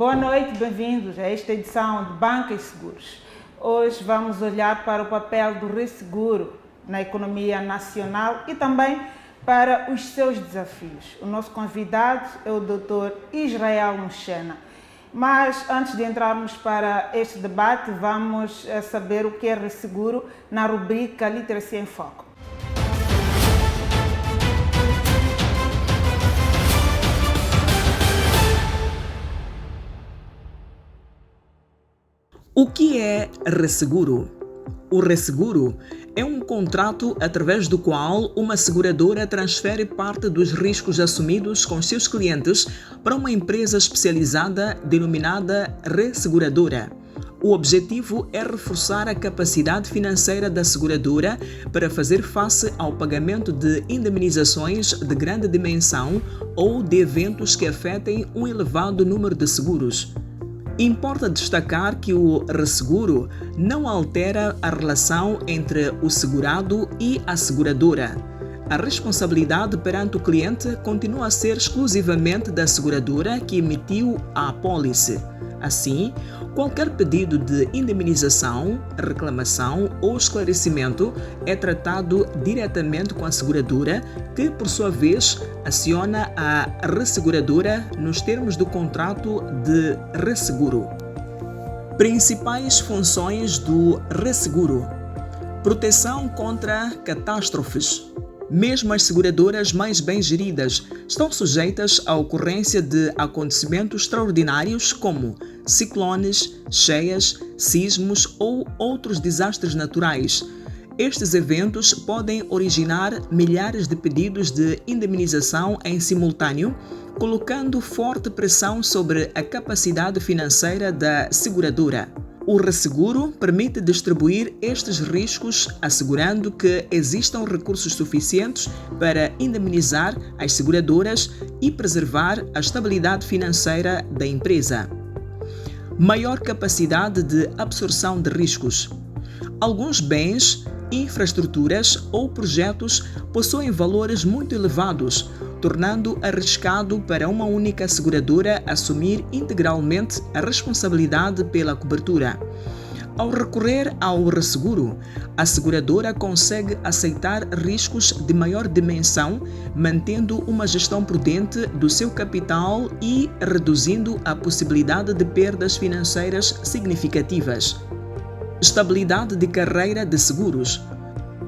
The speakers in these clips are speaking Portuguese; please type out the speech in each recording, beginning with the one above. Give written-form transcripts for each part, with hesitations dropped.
Boa noite, bem-vindos a esta edição de Banca e Seguros. Hoje vamos olhar para o papel do resseguro na economia nacional e também para os seus desafios. O nosso convidado é o Dr. Israel Muchena. Mas antes de entrarmos para este debate, vamos saber o que é resseguro na rubrica Literacia em Foco. O que é resseguro? O resseguro é um contrato através do qual uma seguradora transfere parte dos riscos assumidos com seus clientes para uma empresa especializada denominada resseguradora. O objetivo é reforçar a capacidade financeira da seguradora para fazer face ao pagamento de indemnizações de grande dimensão ou de eventos que afetem um elevado número de seguros. Importa destacar que o resseguro não altera a relação entre o segurado e a seguradora. A responsabilidade perante o cliente continua a ser exclusivamente da seguradora que emitiu a apólice. Assim, qualquer pedido de indemnização, reclamação ou esclarecimento é tratado diretamente com a seguradora, que, por sua vez, aciona a resseguradora nos termos do contrato de resseguro. Principais funções do resseguro: proteção contra catástrofes. Mesmo as seguradoras mais bem geridas estão sujeitas à ocorrência de acontecimentos extraordinários como ciclones, cheias, sismos ou outros desastres naturais. Estes eventos podem originar milhares de pedidos de indemnização em simultâneo, colocando forte pressão sobre a capacidade financeira da seguradora. O resseguro permite distribuir estes riscos, assegurando que existam recursos suficientes para indemnizar as seguradoras e preservar a estabilidade financeira da empresa. Maior capacidade de absorção de riscos. Alguns bens, infraestruturas ou projetos possuem valores muito elevados, tornando arriscado para uma única seguradora assumir integralmente a responsabilidade pela cobertura. Ao recorrer ao resseguro, a seguradora consegue aceitar riscos de maior dimensão, mantendo uma gestão prudente do seu capital e reduzindo a possibilidade de perdas financeiras significativas. Estabilidade de carreira de seguros.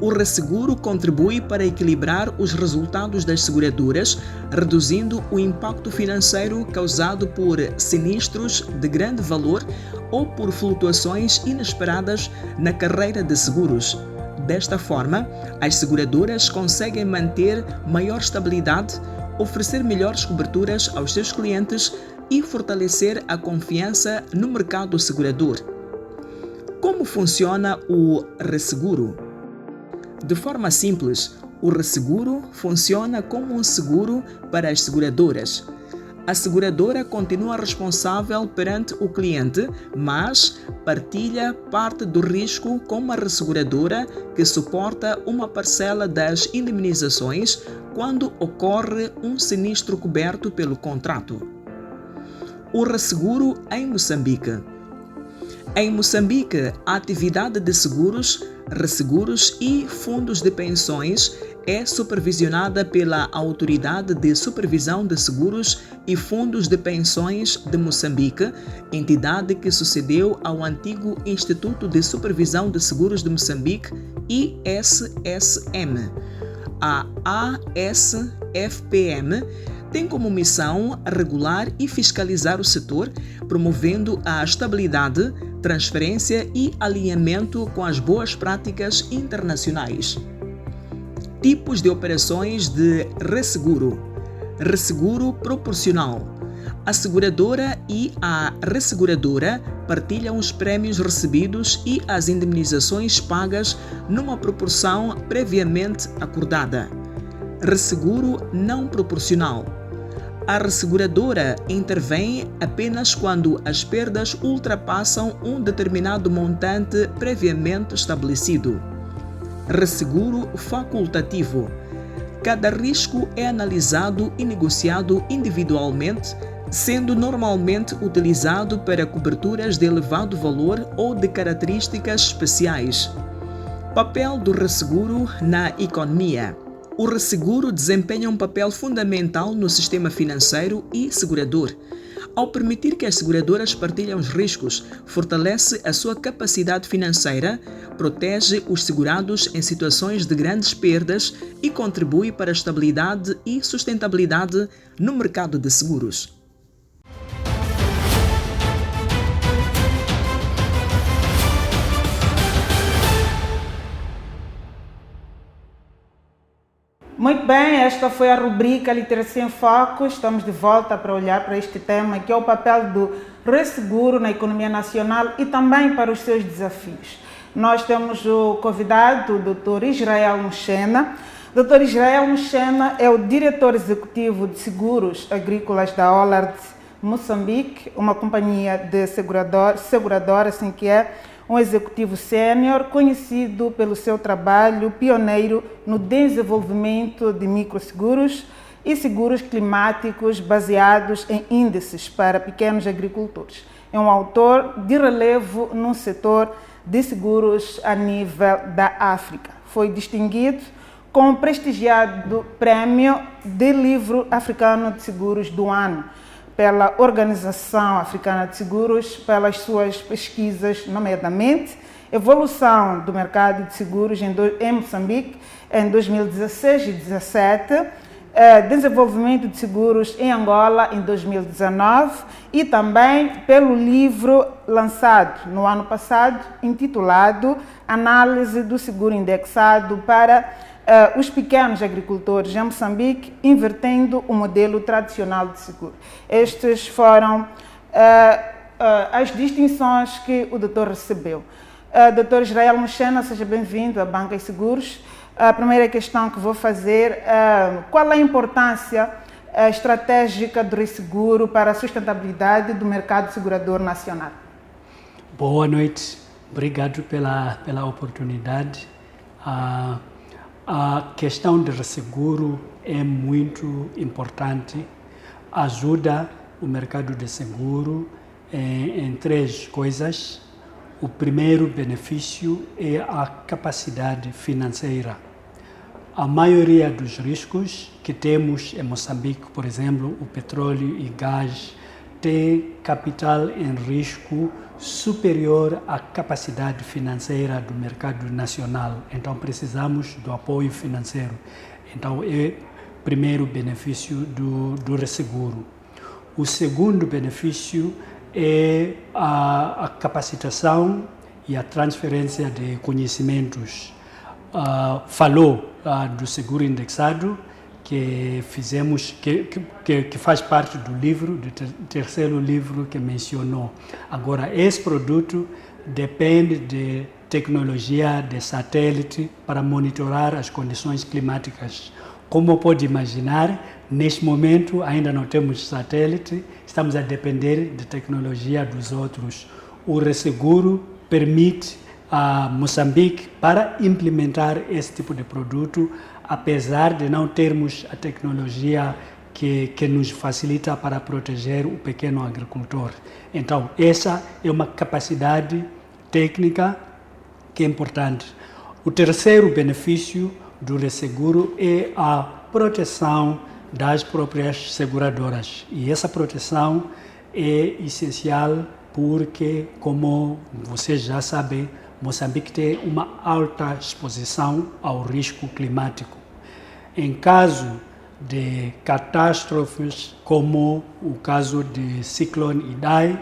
O resseguro contribui para equilibrar os resultados das seguradoras, reduzindo o impacto financeiro causado por sinistros de grande valor ou por flutuações inesperadas na carreira de seguros. Desta forma, as seguradoras conseguem manter maior estabilidade, oferecer melhores coberturas aos seus clientes e fortalecer a confiança no mercado segurador. Como funciona o resseguro? De forma simples, o resseguro funciona como um seguro para as seguradoras. A seguradora continua responsável perante o cliente, mas partilha parte do risco com a resseguradora, que suporta uma parcela das indemnizações quando ocorre um sinistro coberto pelo contrato. O resseguro em Moçambique. Em Moçambique, a atividade de seguros, resseguros e fundos de pensões é supervisionada pela Autoridade de Supervisão de Seguros e Fundos de Pensões de Moçambique, entidade que sucedeu ao antigo Instituto de Supervisão de Seguros de Moçambique, ISSM. A ASFPM tem como missão regular e fiscalizar o setor, promovendo a estabilidade, transferência e alinhamento com as boas práticas internacionais. Tipos de operações de resseguro. Resseguro proporcional. A seguradora e a resseguradora partilham os prêmios recebidos e as indemnizações pagas numa proporção previamente acordada. Resseguro não proporcional. A resseguradora intervém apenas quando as perdas ultrapassam um determinado montante previamente estabelecido. Resseguro facultativo. Cada risco é analisado e negociado individualmente, sendo normalmente utilizado para coberturas de elevado valor ou de características especiais. Papel do resseguro na economia. O resseguro desempenha um papel fundamental no sistema financeiro e segurador. Ao permitir que as seguradoras partilhem os riscos, fortalece a sua capacidade financeira, protege os segurados em situações de grandes perdas e contribui para a estabilidade e sustentabilidade no mercado de seguros. Muito bem, esta foi a rubrica Literacia em Foco. Estamos de volta para olhar para este tema, que é o papel do resseguro na economia nacional e também para os seus desafios. Nós temos o convidado, o Dr. Israel Muchena. Dr. Israel Muchena é o diretor executivo de seguros agrícolas da Hollard Moçambique, uma companhia de seguradora, assim que é um executivo sênior, conhecido pelo seu trabalho pioneiro no desenvolvimento de microseguros e seguros climáticos baseados em índices para pequenos agricultores. É um autor de relevo no setor de seguros a nível da África. Foi distinguido com o prestigiado Prêmio de Livro Africano de Seguros do Ano pela Organização Africana de Seguros, pelas suas pesquisas, nomeadamente evolução do mercado de seguros em Moçambique em 2016 e 2017, desenvolvimento de seguros em Angola em 2019 e também pelo livro lançado no ano passado, intitulado Análise do Seguro Indexado para os pequenos agricultores em Moçambique, invertendo o modelo tradicional de seguro. Estas foram as distinções que o doutor recebeu. Dr. Israel Muchena, seja bem-vindo à Banca e Seguros. A primeira questão que vou fazer é qual a importância estratégica do resseguro para a sustentabilidade do mercado segurador nacional? Boa noite, obrigado pela oportunidade. A questão de resseguro é muito importante, ajuda o mercado de seguro em três coisas. O primeiro benefício é a capacidade financeira. A maioria dos riscos que temos em Moçambique, por exemplo, o petróleo e gás, tem capital em risco superior à capacidade financeira do mercado nacional. Então, precisamos do apoio financeiro. Então, é o primeiro benefício do resseguro. O segundo benefício é a capacitação e a transferência de conhecimentos. Falou do seguro indexado, que fizemos, que faz parte do livro, do terceiro livro que mencionou. Agora, esse produto depende de tecnologia de satélite para monitorar as condições climáticas. Como pode imaginar, neste momento ainda não temos satélite, estamos a depender de tecnologia dos outros. O resseguro permite a Moçambique para implementar esse tipo de produto, apesar de não termos a tecnologia que nos facilita para proteger o pequeno agricultor. Então, essa é uma capacidade técnica que é importante. O terceiro benefício do resseguro é a proteção das próprias seguradoras. E essa proteção é essencial porque, como vocês já sabem, Moçambique tem uma alta exposição ao risco climático. Em caso de catástrofes, como o caso de ciclone Idai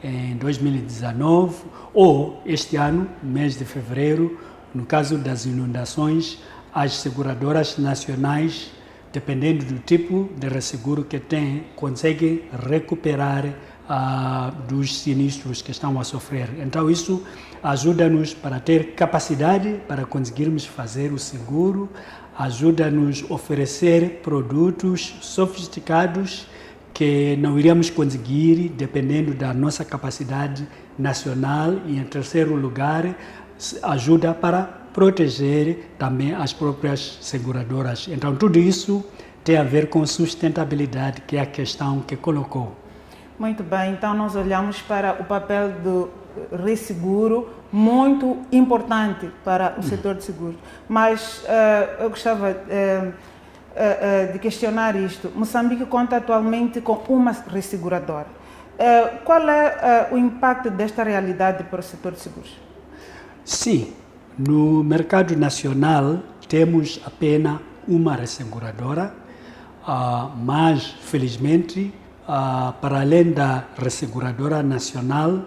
em 2019, ou este ano, mês de fevereiro, no caso das inundações, as seguradoras nacionais, dependendo do tipo de resseguro que tem, conseguem recuperar dos sinistros que estão a sofrer. Então, isso ajuda-nos para ter capacidade para conseguirmos fazer o seguro, ajuda-nos a oferecer produtos sofisticados que não iríamos conseguir dependendo da nossa capacidade nacional e, em terceiro lugar, ajuda para proteger também as próprias seguradoras. Então, tudo isso tem a ver com sustentabilidade, que é a questão que colocou. Muito bem, então nós olhamos para o papel do resseguro, muito importante para o setor de seguros. Mas eu gostava de questionar isto. Moçambique conta atualmente com uma resseguradora. Qual é o impacto desta realidade para o setor de seguros? Sim, no mercado nacional temos apenas uma resseguradora, mas felizmente, para além da resseguradora nacional,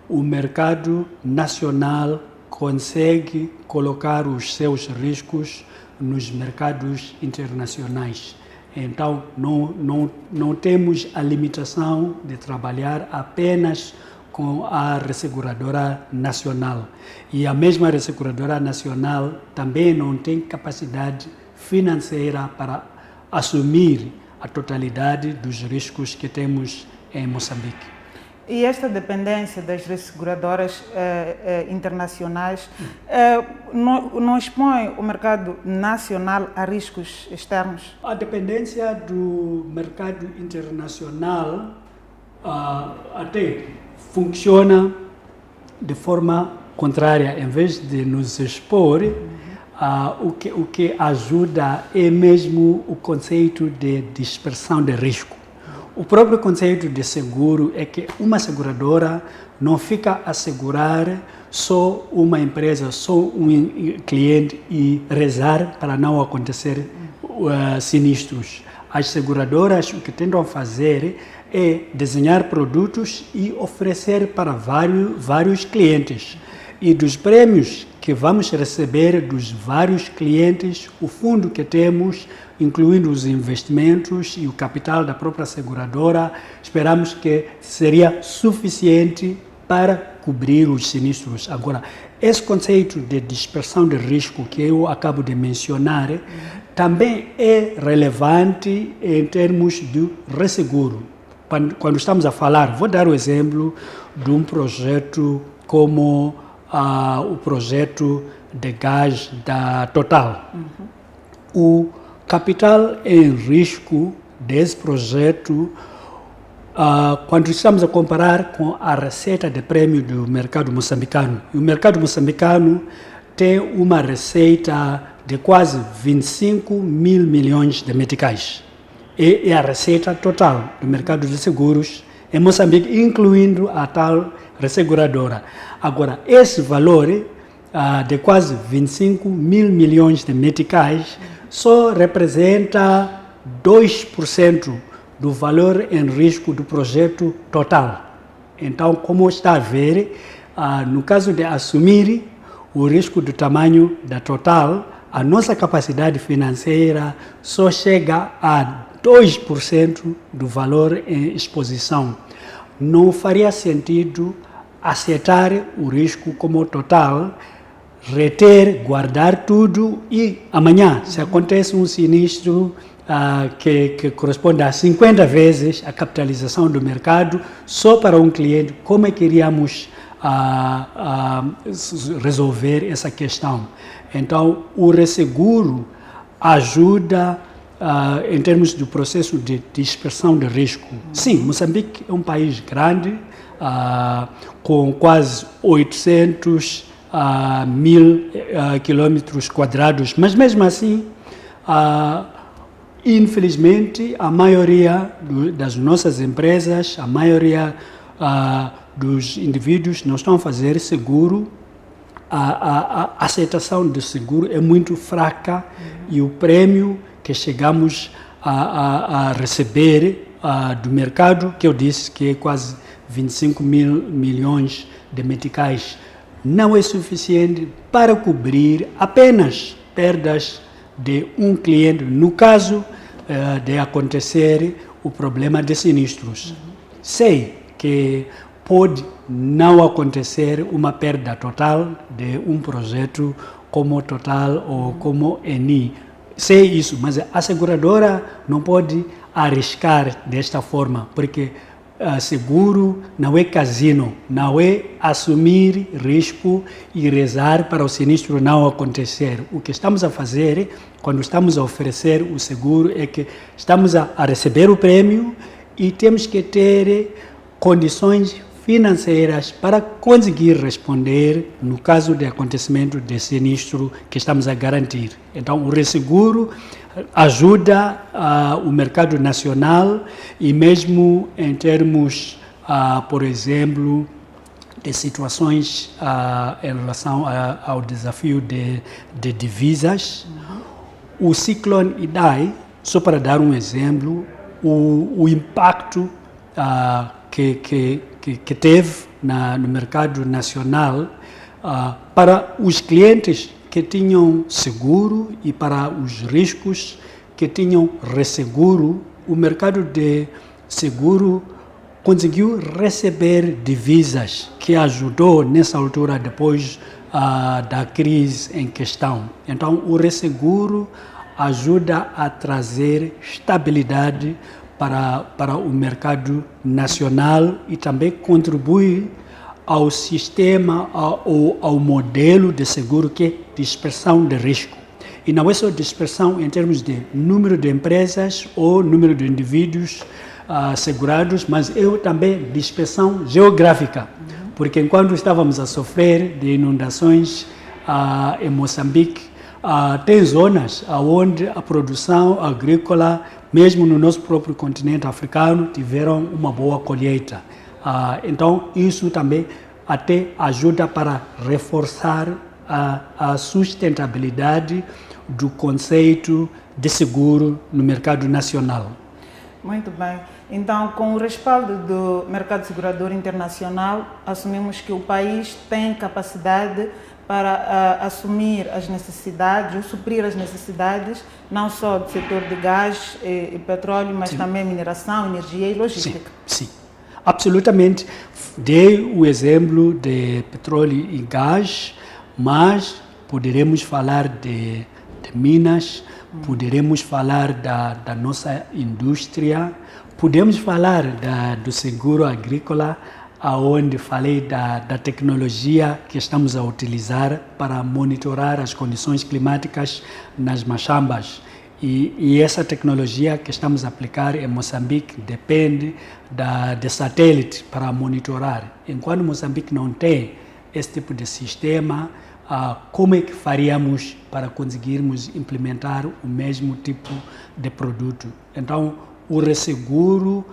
o mercado nacional consegue colocar os seus riscos nos mercados internacionais. Então, não temos a limitação de trabalhar apenas com a resseguradora nacional. E a mesma resseguradora nacional também não tem capacidade financeira para assumir a totalidade dos riscos que temos em Moçambique. E esta dependência das resseguradoras internacionais não expõe o mercado nacional a riscos externos? A dependência do mercado internacional até funciona de forma contrária. Em vez de nos expor, o que ajuda é mesmo o conceito de dispersão de risco. O próprio conceito de seguro é que uma seguradora não fica a segurar só uma empresa, só um cliente e rezar para não acontecer sinistros. As seguradoras o que tentam fazer é desenhar produtos e oferecer para vários clientes. E dos prêmios que vamos receber dos vários clientes, o fundo que temos, incluindo os investimentos e o capital da própria seguradora, esperamos que seria suficiente para cobrir os sinistros. Agora, esse conceito de dispersão de risco que eu acabo de mencionar também é relevante em termos de resseguro. Quando estamos a falar, vou dar o exemplo de um projeto como o projeto de gás da Total. O capital em risco desse projeto, quando estamos a comparar com a receita de prêmio do mercado moçambicano, o mercado moçambicano tem uma receita de quase 25 mil milhões de meticais. É a receita total do mercado de seguros em Moçambique, incluindo a tal resseguradora. Agora, esse valor de quase 25 mil milhões de meticais só representa 2% do valor em risco do projeto total. Então, como está a ver, no caso de assumir o risco do tamanho da Total, a nossa capacidade financeira só chega a 2% do valor em exposição. Não faria sentido aceitar o risco como total, reter, guardar tudo e amanhã, se acontece um sinistro que corresponde a 50 vezes a capitalização do mercado, só para um cliente, como é que iríamos resolver essa questão? Então, o resseguro ajuda em termos do processo de dispersão de risco. Sim, Moçambique é um país grande, com quase 800 mil quilômetros quadrados, mas mesmo assim, infelizmente, a maioria das nossas empresas, a maioria dos indivíduos não estão a fazer seguro. A aceitação do seguro é muito fraca e o prêmio que chegamos a receber do mercado, que eu disse que é quase 25 mil milhões de meticais, não é suficiente para cobrir apenas perdas de um cliente, no caso de acontecer o problema de sinistros. Sei que pode não acontecer uma perda total de um projeto como Total ou como Eni. Sei isso, mas a seguradora não pode arriscar desta forma, porque seguro não é casino, não é assumir risco e rezar para o sinistro não acontecer. O que estamos a fazer, quando estamos a oferecer o seguro, é que estamos a receber o prêmio e temos que ter condições financeiras para conseguir responder no caso de acontecimento de sinistro que estamos a garantir. Então, o resseguro ajuda o mercado nacional e mesmo em termos, por exemplo, de situações em relação ao desafio de divisas. O ciclone Idai, só para dar um exemplo, o impacto que teve no mercado nacional para os clientes que tinham seguro e para os riscos que tinham resseguro, o mercado de seguro conseguiu receber divisas que ajudou nessa altura depois da crise em questão. Então, o resseguro ajuda a trazer estabilidade para o mercado nacional e também contribui ao sistema, ao modelo de seguro que é dispersão de risco. E não é só dispersão em termos de número de empresas ou número de indivíduos segurados, mas é também dispersão geográfica. Porque enquanto estávamos a sofrer de inundações em Moçambique, tem zonas onde a produção agrícola, mesmo no nosso próprio continente africano, tiveram uma boa colheita. Então, isso também até ajuda para reforçar a sustentabilidade do conceito de seguro no mercado nacional. Muito bem. Então, com o respaldo do mercado segurador internacional, assumimos que o país tem capacidade para assumir as necessidades, ou suprir as necessidades, não só do setor de gás e petróleo, mas sim, também mineração, energia e logística. Sim, absolutamente. Dei o exemplo de petróleo e gás, mas poderemos falar de minas, poderemos falar da nossa indústria, podemos falar do seguro agrícola, aonde falei da tecnologia que estamos a utilizar para monitorar as condições climáticas nas machambas. E essa tecnologia que estamos a aplicar em Moçambique depende de satélite para monitorar. Enquanto Moçambique não tem esse tipo de sistema, como é que faríamos para conseguirmos implementar o mesmo tipo de produto? Então, o resseguro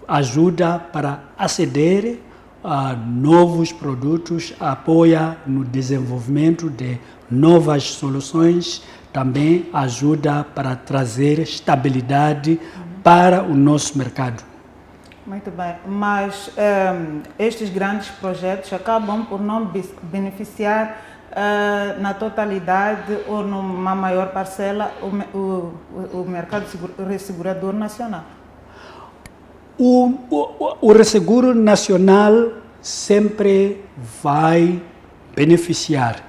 ajuda para aceder a novos produtos, apoia no desenvolvimento de novas soluções, também ajuda para trazer estabilidade para o nosso mercado. Muito bem, mas estes grandes projetos acabam por não beneficiar na totalidade ou numa maior parcela o mercado ressegurador nacional. O resseguro nacional sempre vai beneficiar.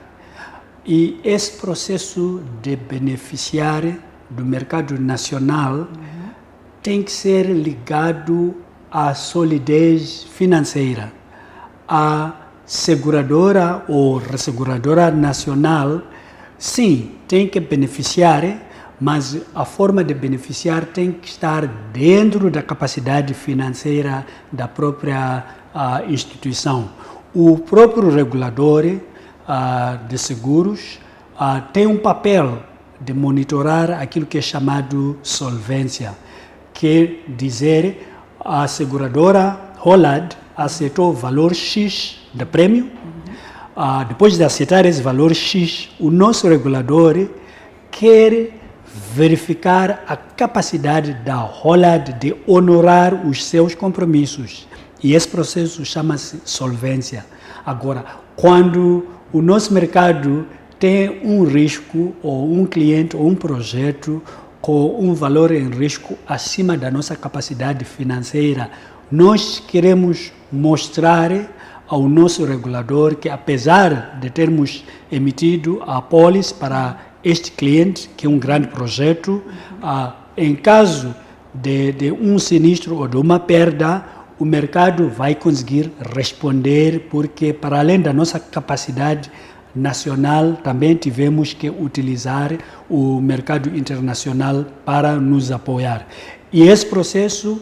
E esse processo de beneficiar do mercado nacional tem que ser ligado à solidez financeira. A seguradora ou resseguradora nacional, sim, tem que beneficiar, mas a forma de beneficiar tem que estar dentro da capacidade financeira da própria instituição. O próprio regulador de seguros tem um papel de monitorar aquilo que é chamado solvência, quer dizer, a seguradora Hollad aceitou valor X de prêmio, depois de aceitar esse valor X, o nosso regulador quer verificar a capacidade da Hollad de honorar os seus compromissos. E esse processo chama-se solvência. Agora, quando o nosso mercado tem um risco, ou um cliente, ou um projeto com um valor em risco acima da nossa capacidade financeira, nós queremos mostrar ao nosso regulador que, apesar de termos emitido a apólice para este cliente, que é um grande projeto, em caso de um sinistro ou de uma perda, o mercado vai conseguir responder, porque para além da nossa capacidade nacional, também tivemos que utilizar o mercado internacional para nos apoiar. E esse processo,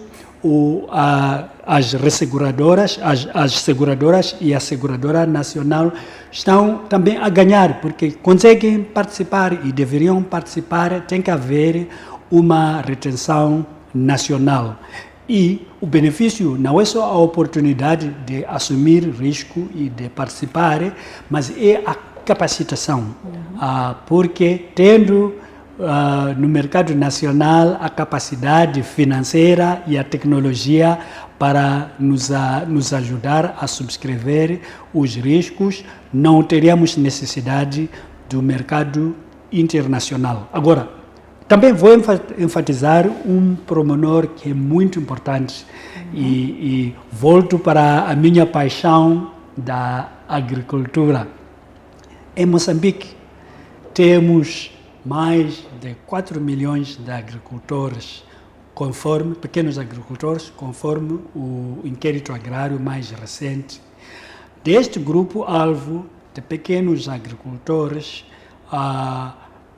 as resseguradoras, as seguradoras e a seguradora nacional estão também a ganhar, porque conseguem participar e deveriam participar, tem que haver uma retenção nacional. E o benefício não é só a oportunidade de assumir risco e de participar, mas é a capacitação, porque tendo no mercado nacional a capacidade financeira e a tecnologia para nos ajudar a subscrever os riscos, não teríamos necessidade do mercado internacional. Agora, também vou enfatizar um pormenor que é muito importante e volto para a minha paixão da agricultura. Em Moçambique, temos mais de 4 milhões de agricultores, pequenos agricultores, conforme o inquérito agrário mais recente. Deste grupo-alvo de pequenos agricultores,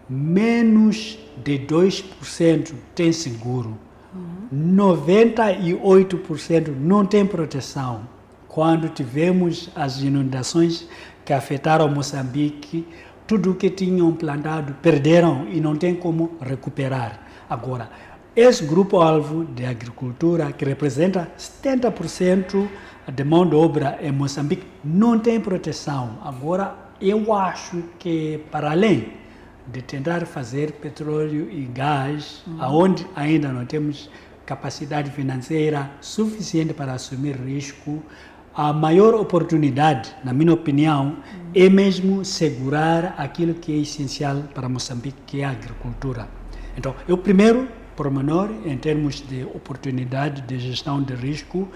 menos de 2% tem seguro, 98% não tem proteção. Quando tivemos as inundações que afetaram Moçambique, tudo o que tinham plantado perderam e não tem como recuperar. Agora, esse grupo-alvo de agricultura, que representa 70% de mão de obra em Moçambique, não tem proteção. Agora, eu acho que, para além de tentar fazer petróleo e gás, aonde ainda não temos capacidade financeira suficiente para assumir risco, a maior oportunidade, na minha opinião, é mesmo segurar aquilo que é essencial para Moçambique, que é a agricultura. Então, é o primeiro pormenor em termos de oportunidade de gestão de risco.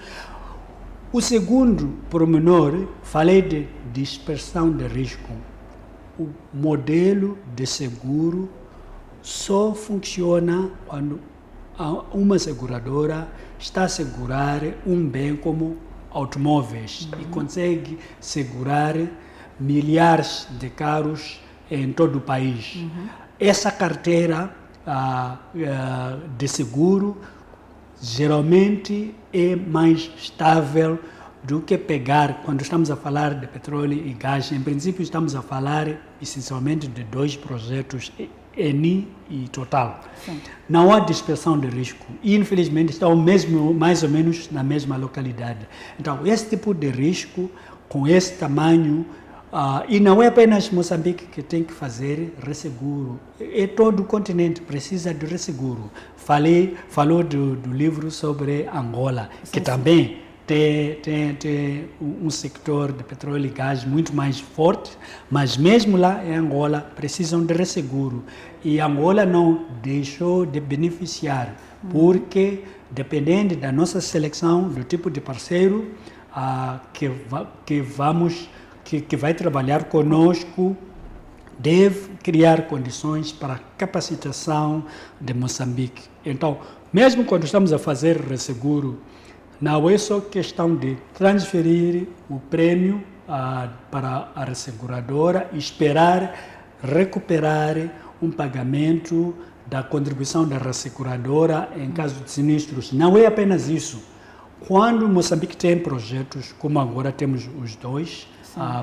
O segundo pormenor, falei de dispersão de risco. O modelo de seguro só funciona quando uma seguradora está a segurar um bem como automóveis e consegue segurar milhares de carros em todo o país. Essa carteira de seguro geralmente é mais estável do que pegar, quando estamos a falar de petróleo e gás. Em princípio, estamos a falar essencialmente de 2 projetos, Eni e Total. Sim. Não há dispersão de risco e, infelizmente, estão mais ou menos na mesma localidade. Então, esse tipo de risco, com esse tamanho, e não é apenas Moçambique que tem que fazer resseguro, é todo o continente precisa de resseguro. Falou do livro sobre Angola, sim, que também tem um sector de petróleo e gás muito mais forte, mas mesmo lá em Angola precisam de resseguro. E Angola não deixou de beneficiar, porque dependendo da nossa seleção, do tipo de parceiro que vai trabalhar conosco, deve criar condições para a capacitação de Moçambique. Então, mesmo quando estamos a fazer resseguro, não é só questão de transferir o prêmio para a resseguradora e esperar recuperar um pagamento da contribuição da resseguradora em caso de sinistros. Não é apenas isso. Quando Moçambique tem projetos, como agora temos os 2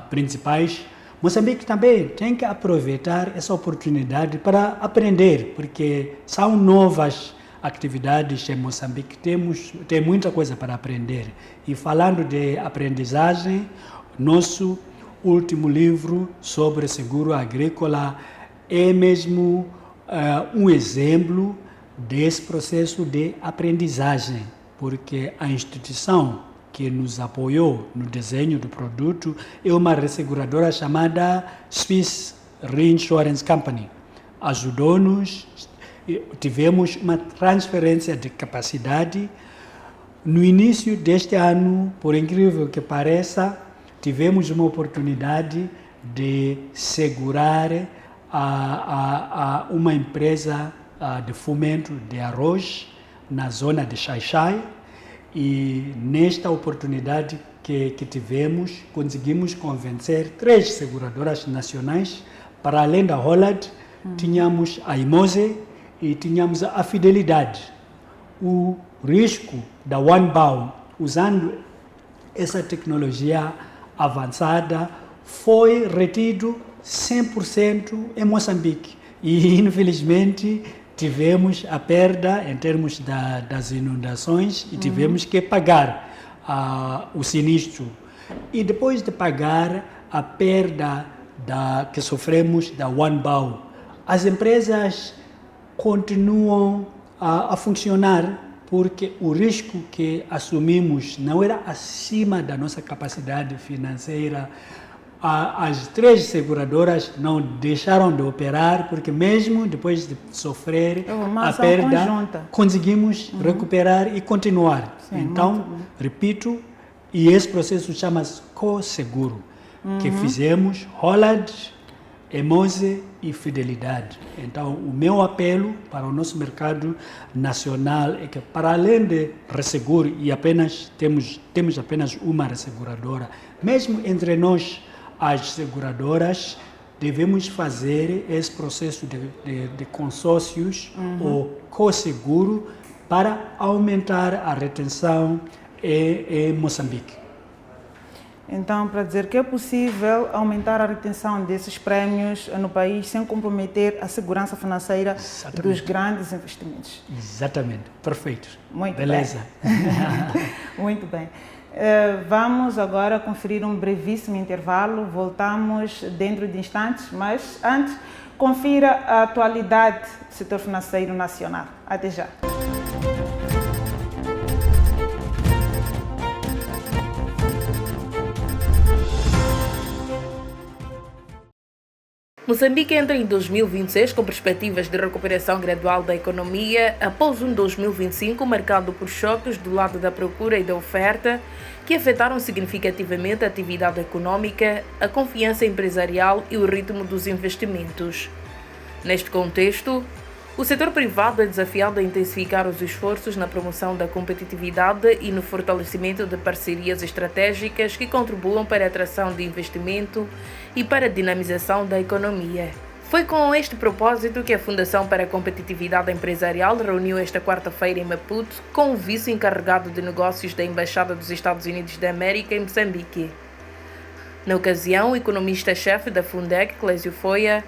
principais, Moçambique também tem que aproveitar essa oportunidade para aprender, porque são novas atividades em Moçambique, tem muita coisa para aprender. E falando de aprendizagem, nosso último livro sobre seguro agrícola é mesmo um exemplo desse processo de aprendizagem, porque a instituição que nos apoiou no desenho do produto é uma resseguradora chamada Swiss Reinsurance Company. Ajudou-nos. Tivemos uma transferência de capacidade. No início deste ano, por incrível que pareça, tivemos uma oportunidade de segurar uma empresa de fomento de arroz na zona de Xai-Xai, e nesta oportunidade que tivemos, conseguimos convencer 3 seguradoras nacionais. Para além da Holland, tínhamos a Imose e tínhamos a Fidelidade. O risco da OneBow, usando essa tecnologia avançada, foi retido 100% em Moçambique. E, infelizmente, tivemos a perda em termos das inundações e tivemos que pagar o sinistro. E depois de pagar a perda que sofremos da OneBow, as empresas continuam a funcionar porque o risco que assumimos não era acima da nossa capacidade financeira. As 3 seguradoras não deixaram de operar porque mesmo depois de sofrer a perda, conseguimos recuperar e continuar. Sim, então, repito, e esse processo chama-se co-seguro, que fizemos Holland, Emose e Fidelidade. Então, o meu apelo para o nosso mercado nacional é que, para além de resseguro, e temos apenas uma resseguradora, mesmo entre nós, as seguradoras, devemos fazer esse processo de consórcios ou co-seguro para aumentar a retenção em Moçambique. Então, para dizer que é possível aumentar a retenção desses prémios no país sem comprometer a segurança financeira dos grandes investimentos. Exatamente, perfeito. Muito beleza. Bem. Muito bem. Vamos agora conferir um brevíssimo intervalo, voltamos dentro de instantes, mas antes, confira a atualidade do setor financeiro nacional. Até já. Moçambique entra em 2026 com perspectivas de recuperação gradual da economia após um 2025 marcado por choques do lado da procura e da oferta que afetaram significativamente a atividade econômica, a confiança empresarial e o ritmo dos investimentos. Neste contexto, o setor privado é desafiado a intensificar os esforços na promoção da competitividade e no fortalecimento de parcerias estratégicas que contribuam para a atração de investimento e para a dinamização da economia. Foi com este propósito que a Fundação para a Competitividade Empresarial reuniu esta quarta-feira em Maputo com o vice-encarregado de negócios da Embaixada dos Estados Unidos da América em Moçambique. Na ocasião, o economista-chefe da Fundec, Clésio Foia,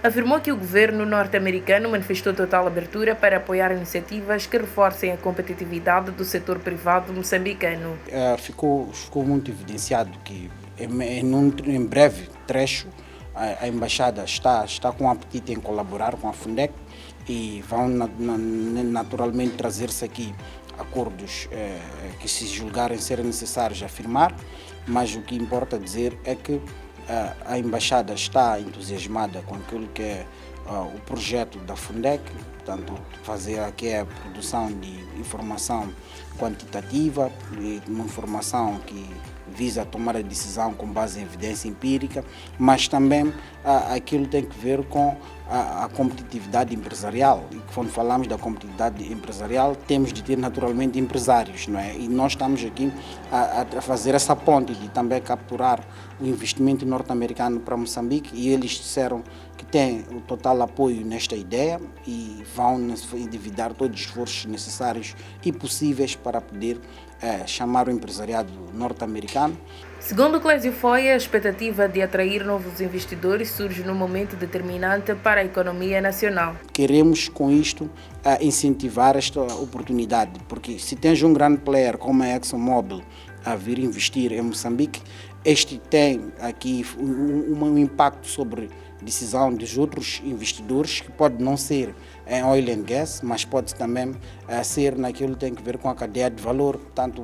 afirmou que o governo norte-americano manifestou total abertura para apoiar iniciativas que reforcem a competitividade do setor privado moçambicano. Ficou muito evidenciado que em breve trecho a Embaixada está com apetite em colaborar com a Fundec e vão naturalmente trazer-se aqui acordos que se julgarem serem necessários a firmar, mas o que importa dizer é que a Embaixada está entusiasmada com aquilo que é o projeto da Fundec, portanto, fazer aqui a produção de informação quantitativa, uma informação que visa tomar a decisão com base em evidência empírica, mas também aquilo tem que ver com a competitividade empresarial. E quando falamos da competitividade empresarial, temos de ter naturalmente empresários, não é? E nós estamos aqui a fazer essa ponte de também capturar o investimento norte-americano para Moçambique, e eles disseram que têm o total apoio nesta ideia e vão endividar todos os esforços necessários e possíveis para poder chamar o empresariado norte-americano. Segundo Clésio Foia, a expectativa de atrair novos investidores surge num momento determinante para a economia nacional. Queremos, com isto, incentivar esta oportunidade, porque se tens um grande player como a ExxonMobil a vir investir em Moçambique, este tem aqui um impacto sobre a decisão dos outros investidores, que pode não ser em oil and gas, mas pode também ser naquilo que tem a ver com a cadeia de valor. Portanto,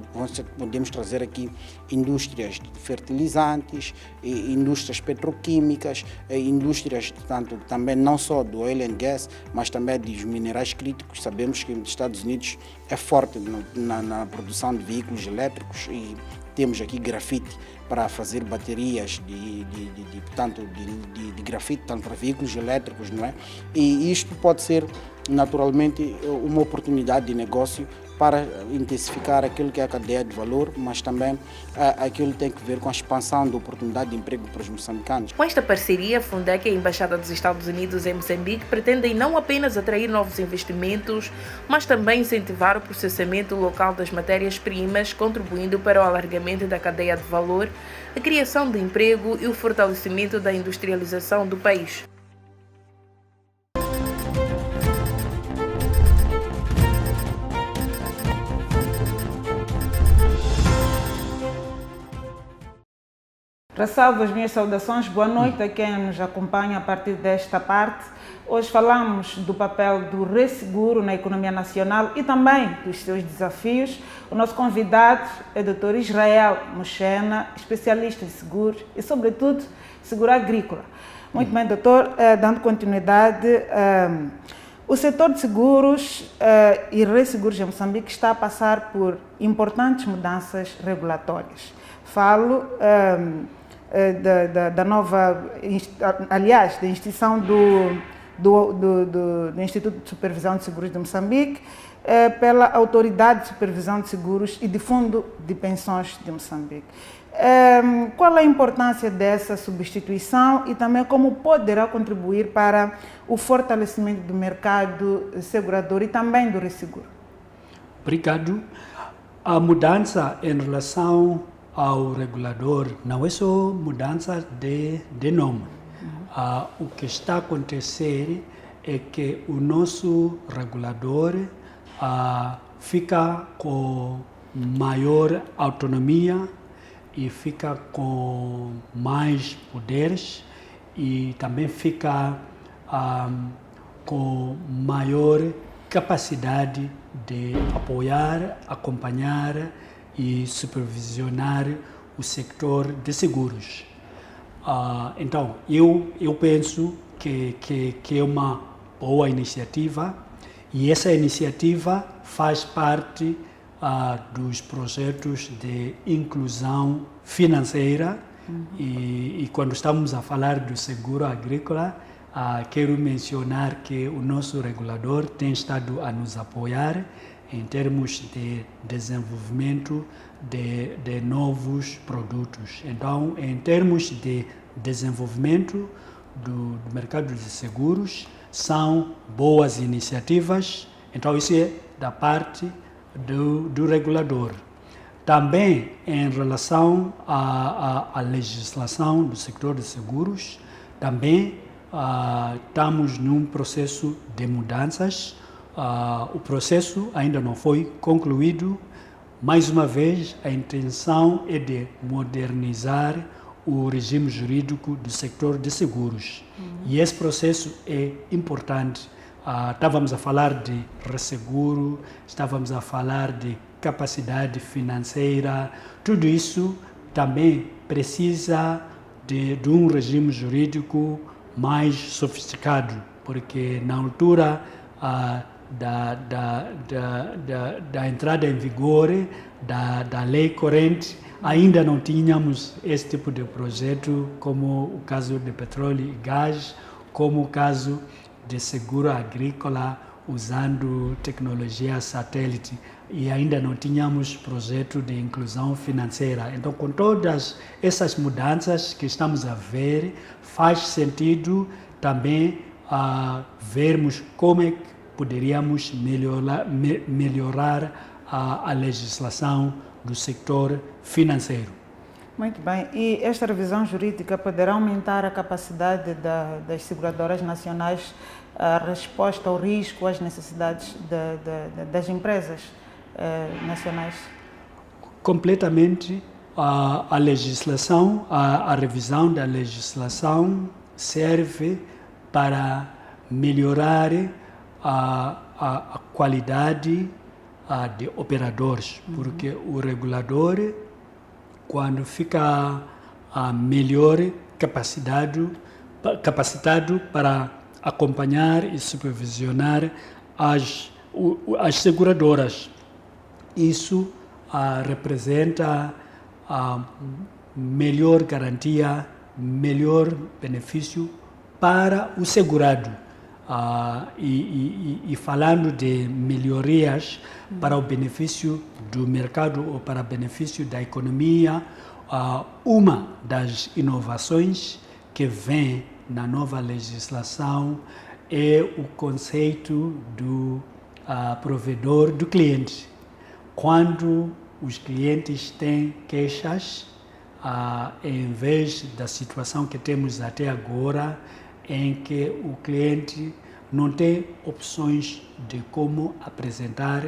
podemos trazer aqui indústrias de fertilizantes, indústrias petroquímicas, indústrias, portanto, também não só do oil and gas, mas também dos minerais críticos. Sabemos que os Estados Unidos é forte na produção de veículos elétricos e temos aqui grafite para fazer baterias de grafite, tanto para veículos elétricos, não é? E isto pode ser naturalmente uma oportunidade de negócio para intensificar aquilo que é a cadeia de valor, mas também aquilo que tem que ver com a expansão da oportunidade de emprego para os moçambicanos. Com esta parceria, a Fundec e a Embaixada dos Estados Unidos em Moçambique pretendem não apenas atrair novos investimentos, mas também incentivar o processamento local das matérias-primas, contribuindo para o alargamento da cadeia de valor, a criação de emprego e o fortalecimento da industrialização do país. Ressalvo as minhas saudações, boa noite a quem nos acompanha a partir desta parte. Hoje falamos do papel do resseguro na economia nacional e também dos seus desafios. O nosso convidado é o Dr. Israel Muchena, especialista em seguros e, sobretudo, seguro agrícola. Muito bem, doutor, dando continuidade, o setor de seguros e resseguros em Moçambique está a passar por importantes mudanças regulatórias. Falo da nova, aliás, da instituição do Instituto de Supervisão de Seguros de Moçambique, pela Autoridade de Supervisão de Seguros e de Fundo de Pensões de Moçambique. Qual a importância dessa substituição e também como poderá contribuir para o fortalecimento do mercado segurador e também do resseguro? Obrigado. A mudança em relação ao regulador não é só mudança de nome. O que está a acontecer é que o nosso regulador fica com maior autonomia e fica com mais poderes e também fica com maior capacidade de apoiar, acompanhar e supervisionar o setor de seguros. Então, eu penso que é uma boa iniciativa e essa iniciativa faz parte dos projetos de inclusão financeira e quando estamos a falar do seguro agrícola, quero mencionar que o nosso regulador tem estado a nos apoiar em termos de desenvolvimento de novos produtos. Então, em termos de desenvolvimento do mercado de seguros, são boas iniciativas. Então, isso é da parte do regulador. Também, em relação à legislação do setor de seguros, também estamos num processo de mudanças. O processo ainda não foi concluído. Mais uma vez, a intenção é de modernizar o regime jurídico do setor de seguros. E esse processo é importante. Estávamos a falar de resseguro, estávamos a falar de capacidade financeira. Tudo isso também precisa de um regime jurídico mais sofisticado, porque na altura da entrada em vigor da lei corrente, ainda não tínhamos esse tipo de projeto, como o caso de petróleo e gás, como o caso de seguro agrícola usando tecnologia satélite, e ainda não tínhamos projeto de inclusão financeira. Então, com todas essas mudanças que estamos a ver, faz sentido também vermos como é que poderíamos melhorar a legislação do setor financeiro. Muito bem. E esta revisão jurídica poderá aumentar a capacidade das seguradoras nacionais a resposta ao risco, às necessidades das empresas nacionais? Completamente. A legislação, a revisão da legislação serve para melhorar a qualidade de operadores, porque o regulador, quando fica melhor capacitado para acompanhar e supervisionar as seguradoras, isso representa melhor garantia, melhor benefício para o segurado. E falando de melhorias para o benefício do mercado ou para o benefício da economia, uma das inovações que vem na nova legislação é o conceito do provedor do cliente. Quando os clientes têm queixas, em vez da situação que temos até agora, em que o cliente não tem opções de como apresentar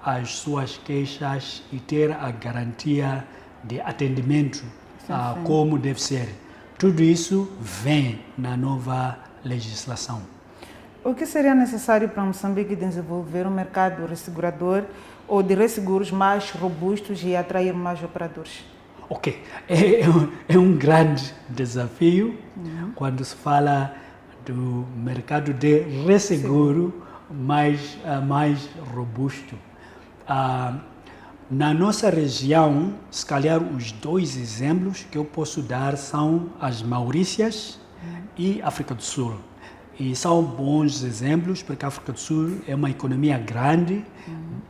as suas queixas e ter a garantia de atendimento como deve ser. Tudo isso vem na nova legislação. O que seria necessário para Moçambique desenvolver um mercado ressegurador ou de resseguros mais robustos e atrair mais operadores? Ok, é um grande desafio quando se fala do mercado de resseguro mais robusto. Na nossa região, se calhar os dois exemplos que eu posso dar são as Maurícias e África do Sul. E são bons exemplos porque a África do Sul é uma economia grande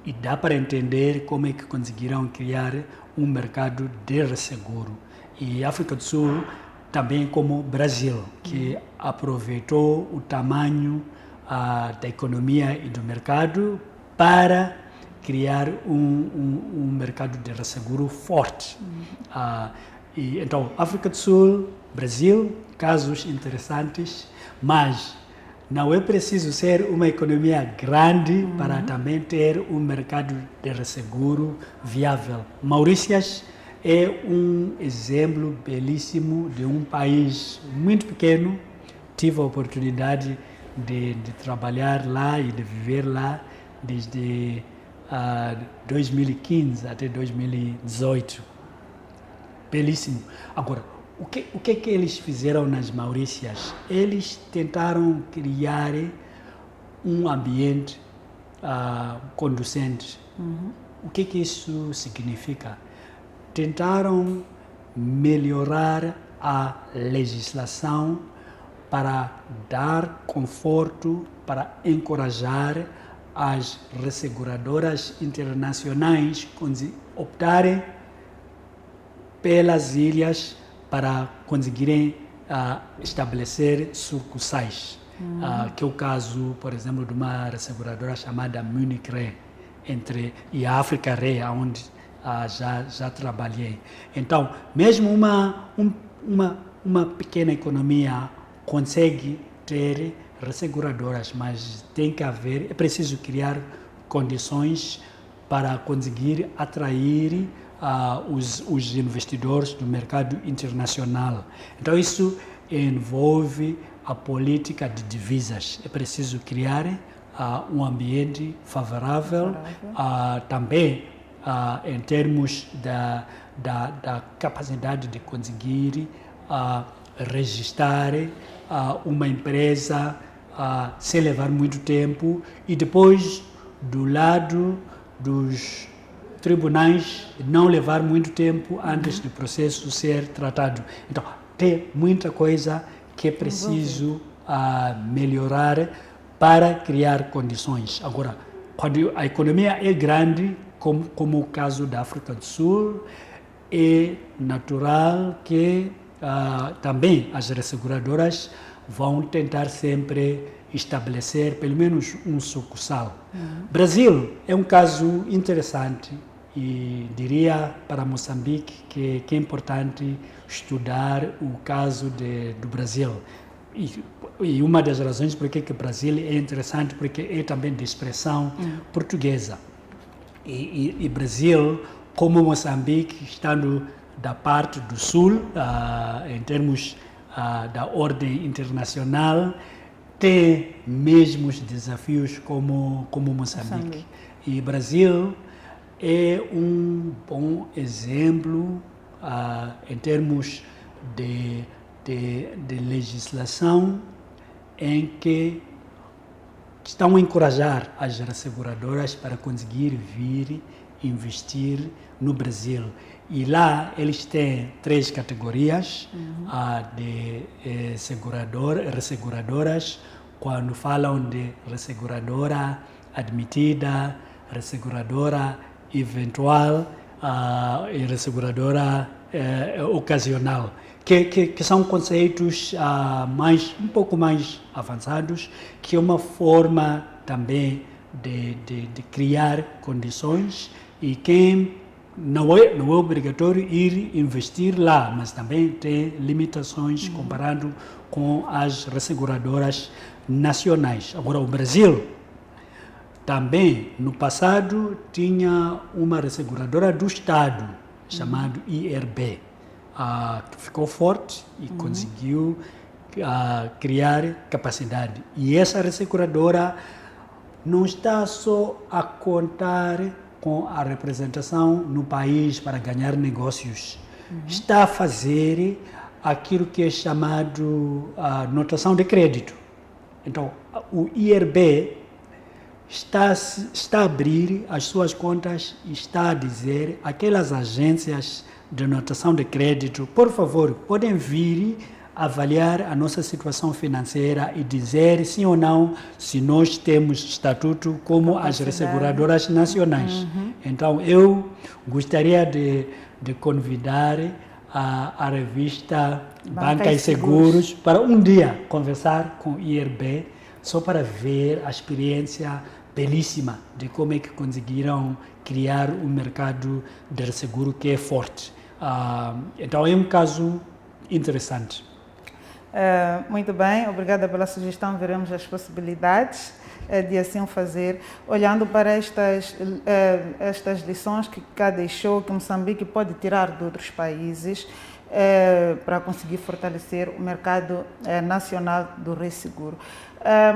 e dá para entender como é que conseguiram criar um mercado de resseguro. E a África do Sul também como o Brasil, que aproveitou o tamanho da economia e do mercado para criar um mercado de resseguro forte. Então, África do Sul, Brasil, casos interessantes, mas não é preciso ser uma economia grande para também ter um mercado de resseguro viável. Maurícias é um exemplo belíssimo de um país muito pequeno. Tive a oportunidade de trabalhar lá e de viver lá desde 2015 até 2018. Belíssimo. Agora, o que eles fizeram nas Maurícias? Eles tentaram criar um ambiente conducente. O que isso significa? Tentaram melhorar a legislação para dar conforto, para encorajar as resseguradoras internacionais optarem pelas ilhas para conseguirem estabelecer sucursais, que é o caso, por exemplo, de uma resseguradora chamada Munich Re e a África Re, onde já trabalhei. Então, mesmo uma pequena economia consegue ter resseguradoras, mas é preciso criar condições para conseguir atrair os investidores do mercado internacional. Então, isso envolve a política de divisas. É preciso criar um ambiente favorável, também em termos da capacidade de conseguir registrar uma empresa sem levar muito tempo, e depois, do lado dos tribunais, não levar muito tempo antes do processo ser tratado. Então, tem muita coisa que é preciso melhorar para criar condições. Agora, quando a economia é grande, como o caso da África do Sul, é natural que também as resseguradoras vão tentar sempre estabelecer pelo menos um sucursal. Brasil é um caso interessante e diria para Moçambique que é importante estudar o caso do Brasil. E uma das razões por que o Brasil é interessante, porque é também de expressão portuguesa. E Brasil, como Moçambique, estando da parte do sul, em termos da ordem internacional, tem mesmos desafios como Moçambique. E Brasil é um bom exemplo em termos de legislação em que estão a encorajar as resseguradoras para conseguir vir investir no Brasil. E lá eles têm 3 categorias de resseguradoras, quando falam de resseguradora admitida, resseguradora eventual e resseguradora ocasional, que são conceitos um pouco mais avançados, que é uma forma também de criar condições, e quem não é obrigatório ir investir lá, mas também tem limitações comparado com as resseguradoras nacionais. Agora, o Brasil também, no passado, tinha uma resseguradora do Estado, chamada IRB, que ficou forte e conseguiu criar capacidade. E essa resseguradora não está só a contar com a representação no país para ganhar negócios, está a fazer aquilo que é chamado notação de crédito. Então, o IRB está a abrir as suas contas e está a dizer aquelas agências de notação de crédito, por favor, podem vir avaliar a nossa situação financeira e dizer sim ou não se nós temos estatuto como as resseguradoras nacionais. Então, eu gostaria de convidar a revista Banca e Seguros para um dia conversar com o IRB, só para ver a experiência belíssima de como é que conseguiram criar um mercado de seguro que é forte. Então, é um caso interessante. Muito bem, obrigada pela sugestão. Veremos as possibilidades de assim fazer, olhando para estas lições que cá deixou, que Moçambique pode tirar de outros países para conseguir fortalecer o mercado nacional do resseguro.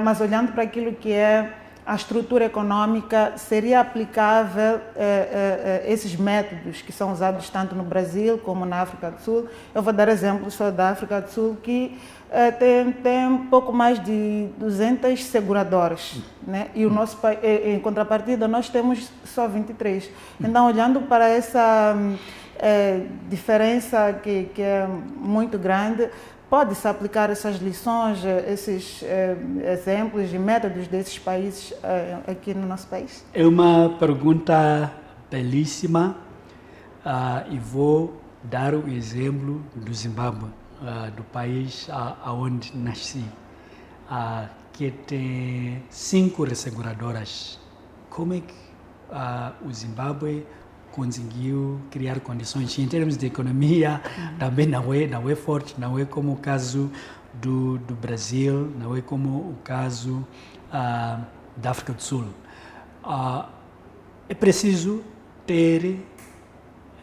Mas olhando para aquilo que é a estrutura econômica, seria aplicável esses métodos que são usados tanto no Brasil como na África do Sul. Eu vou dar exemplos só da África do Sul, que tem um pouco mais de 200 seguradoras, né? E o nosso país, em contrapartida, nós temos só 23. Então, olhando para essa diferença que é muito grande, pode-se aplicar essas lições, esses exemplos e métodos desses países aqui no nosso país? É uma pergunta belíssima e vou dar o exemplo do Zimbábue, do país onde nasci, que tem 5 resseguradoras. Como é que o Zimbábue conseguiu criar condições em termos de economia? Também não é forte, não é como o caso do Brasil, não é como o caso da África do Sul. É preciso ter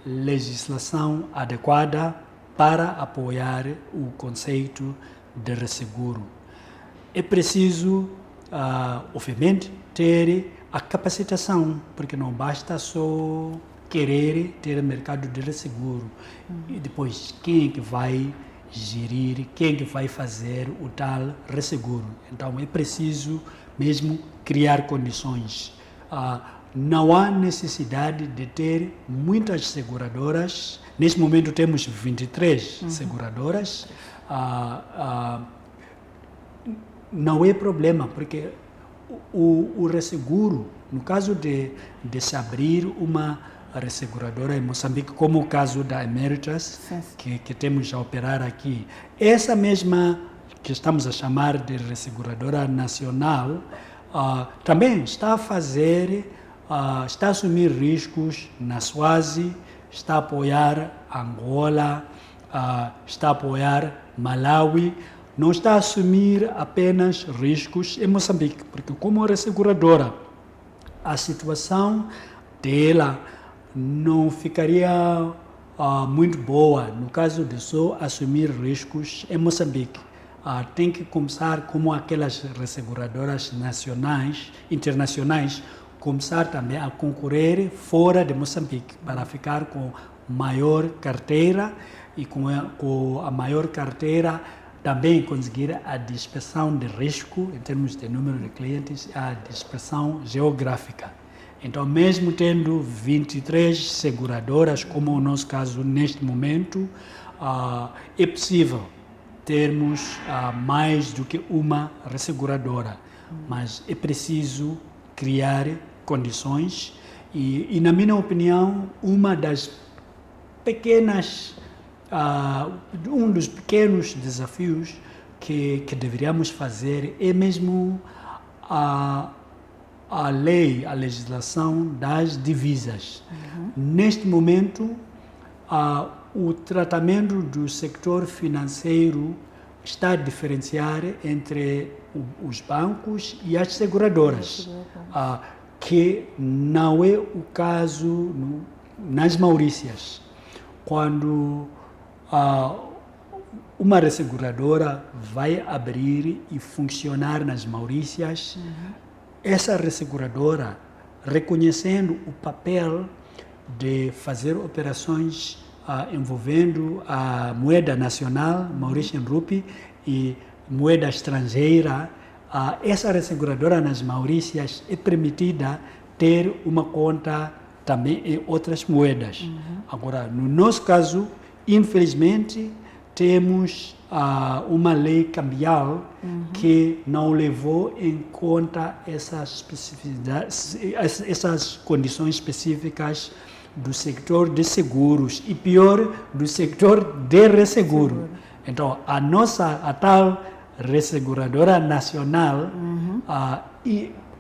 legislação adequada para apoiar o conceito de resseguro. É preciso, obviamente, ter a capacitação, porque não basta só querer ter mercado de resseguro. E depois, quem é que vai gerir, quem é que vai fazer o tal resseguro? Então, é preciso mesmo criar condições. Não há necessidade de ter muitas seguradoras. Neste momento temos 23 seguradoras. Não é problema, porque o resseguro, no caso de se abrir uma resseguradora em Moçambique, como o caso da Emeritus, que temos a operar aqui, essa mesma que estamos a chamar de resseguradora nacional, também está a assumir riscos na Suázi, está a apoiar Angola, está a apoiar Malawi, não está a assumir apenas riscos em Moçambique, porque como resseguradora, a situação dela não ficaria muito boa no caso de só assumir riscos em Moçambique. Tem que começar, como aquelas resseguradoras nacionais, internacionais, começar também a concorrer fora de Moçambique, para ficar com maior carteira e com a maior carteira também conseguir a dispersão de risco, em termos de número de clientes, a dispersão geográfica. Então, mesmo tendo 23 seguradoras, como o nosso caso neste momento, é possível termos mais do que uma resseguradora, mas é preciso criar condições e na minha opinião, um dos pequenos desafios que deveríamos fazer é mesmo a legislação das divisas. Neste momento, o tratamento do sector financeiro está a diferenciar entre os bancos e as seguradoras, que não é o caso nas Maurícias. Quando uma resseguradora vai abrir e funcionar nas Maurícias, essa resseguradora, reconhecendo o papel de fazer operações envolvendo a moeda nacional, Mauritian Rupee, e moeda estrangeira, essa resseguradora nas Maurícias é permitida ter uma conta também em outras moedas. Agora, no nosso caso, infelizmente, temos uma lei cambial que não levou em conta essas condições específicas do setor de seguros e, pior, do setor de resseguro. Então, a tal resseguradora nacional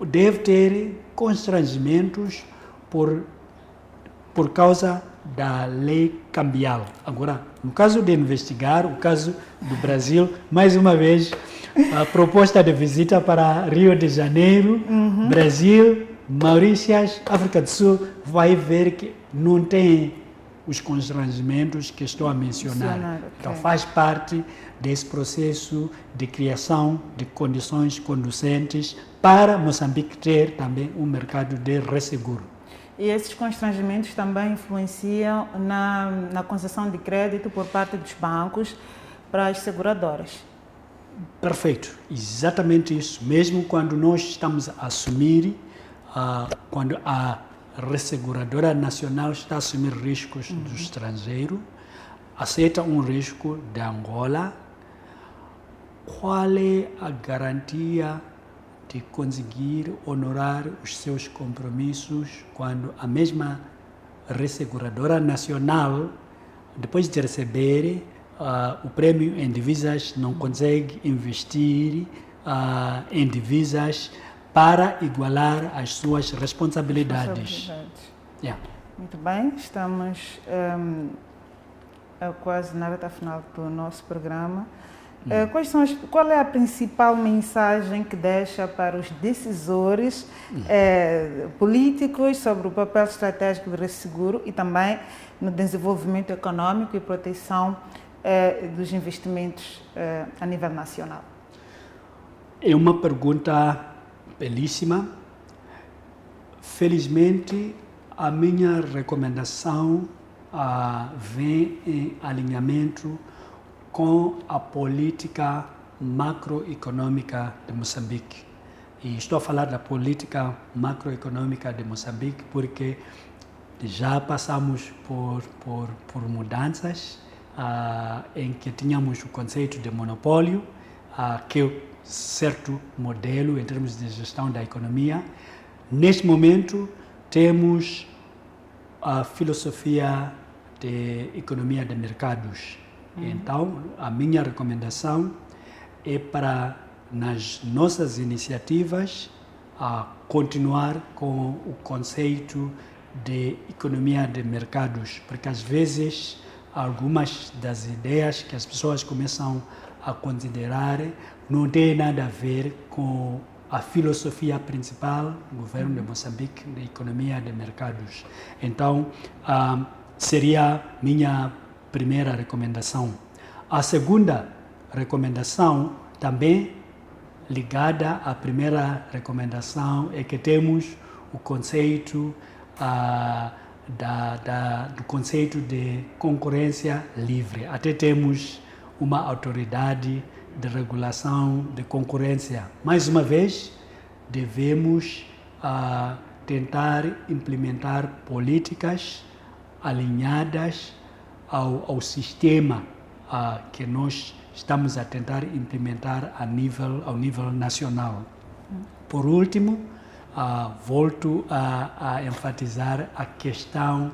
deve ter constrangimentos por causa da lei cambial. Agora, no caso de investigar, o caso do Brasil, mais uma vez, a proposta de visita para Rio de Janeiro, Brasil, Maurícias, África do Sul, vai ver que não tem os constrangimentos que estou a mencionar. Então, faz parte desse processo de criação de condições conducentes para Moçambique ter também um mercado de resseguro. E esses constrangimentos também influenciam na concessão de crédito por parte dos bancos para as seguradoras. Perfeito, exatamente isso. Mesmo quando nós estamos a assumir, quando a resseguradora nacional está a assumir riscos do estrangeiro, aceita um risco de Angola, qual é a garantia de conseguir honorar os seus compromissos quando a mesma resseguradora nacional, depois de receber o prêmio em divisas, não consegue investir em divisas para igualar as suas responsabilidades. Muito bem, estamos quase na reta final do nosso programa. Qual é a principal mensagem que deixa para os decisores políticos sobre o papel estratégico do resseguro e também no desenvolvimento econômico e proteção dos investimentos a nível nacional? É uma pergunta belíssima. Felizmente, a minha recomendação vem em alinhamento com a política macroeconômica de Moçambique. E estou a falar da política macroeconômica de Moçambique porque já passamos por mudanças em que tínhamos o conceito de monopólio, que é certo modelo em termos de gestão da economia. Neste momento, temos a filosofia de economia de mercados. Então, a minha recomendação é para, nas nossas iniciativas, continuar com o conceito de economia de mercados, porque às vezes algumas das ideias que as pessoas começam a considerar não tem nada a ver com a filosofia principal do governo de Moçambique de economia de mercados. Então, seria minha primeira recomendação. A segunda recomendação, também ligada à primeira recomendação, é que temos o conceito do conceito de concorrência livre. Até temos uma autoridade de regulação de concorrência. Mais uma vez, devemos tentar implementar políticas alinhadas ao sistema que nós estamos a tentar implementar ao nível nacional. Por último, volto a enfatizar a questão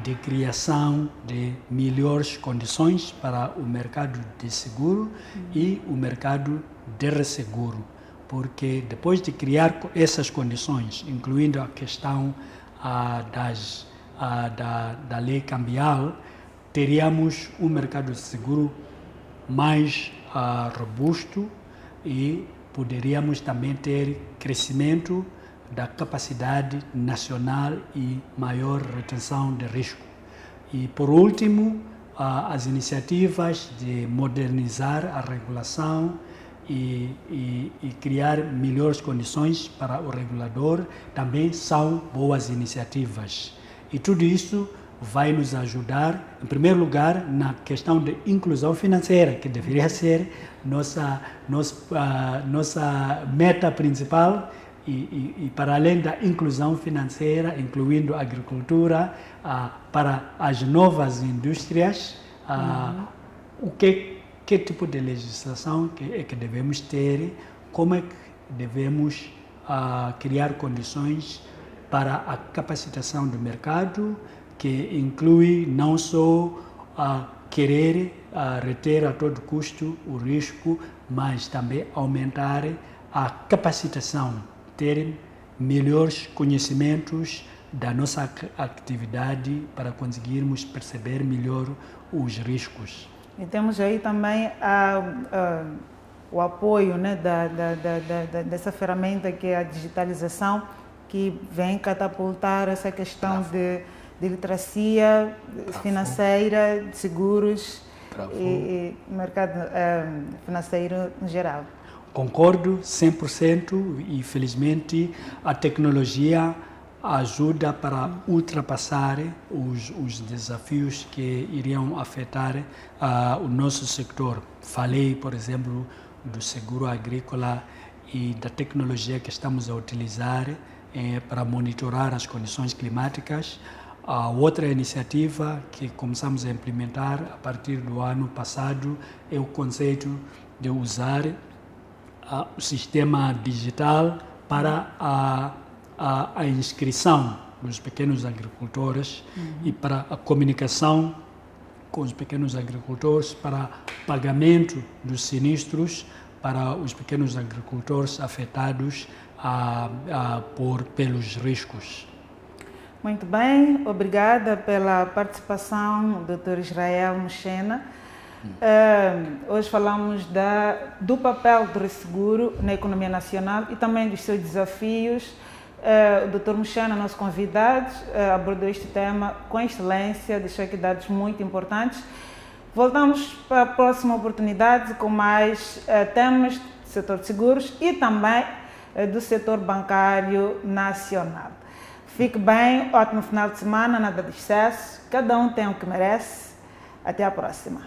de criação de melhores condições para o mercado de seguro e o mercado de resseguro, porque depois de criar essas condições, incluindo a questão da lei cambial, teríamos um mercado de seguro mais robusto e poderíamos também ter crescimento da capacidade nacional e maior retenção de risco. E, por último, as iniciativas de modernizar a regulação e criar melhores condições para o regulador também são boas iniciativas. E tudo isso vai nos ajudar, em primeiro lugar, na questão de inclusão financeira, que deveria ser nossa meta principal, e para além da inclusão financeira, incluindo a agricultura, para as novas indústrias, que tipo de legislação que devemos ter, como é que devemos criar condições para a capacitação do mercado, que inclui não só querer reter a todo custo o risco, mas também aumentar a capacitação, ter melhores conhecimentos da nossa atividade para conseguirmos perceber melhor os riscos. E temos aí também o apoio, né, dessa ferramenta que é a digitalização, que vem catapultar essa questão de literacia financeira, de seguros e mercado financeiro em geral. Concordo 100% e, felizmente, a tecnologia ajuda para ultrapassar os desafios que iriam afetar o nosso setor. Falei, por exemplo, do seguro agrícola e da tecnologia que estamos a utilizar para monitorar as condições climáticas. A outra iniciativa que começamos a implementar a partir do ano passado é o conceito de usar o sistema digital para a inscrição dos pequenos agricultores e para a comunicação com os pequenos agricultores, para pagamento dos sinistros para os pequenos agricultores afetados pelos riscos. Muito bem, obrigada pela participação, Dr. Israel Muchena. Hoje falamos do papel do resseguro na economia nacional e também dos seus desafios. O Dr. Muchena, nosso convidado, abordou este tema com excelência, deixou aqui dados muito importantes. Voltamos para a próxima oportunidade com mais temas do setor de seguros e também do setor bancário nacional. Fique bem, ótimo final de semana, nada de excesso, cada um tem o que merece. Até a próxima.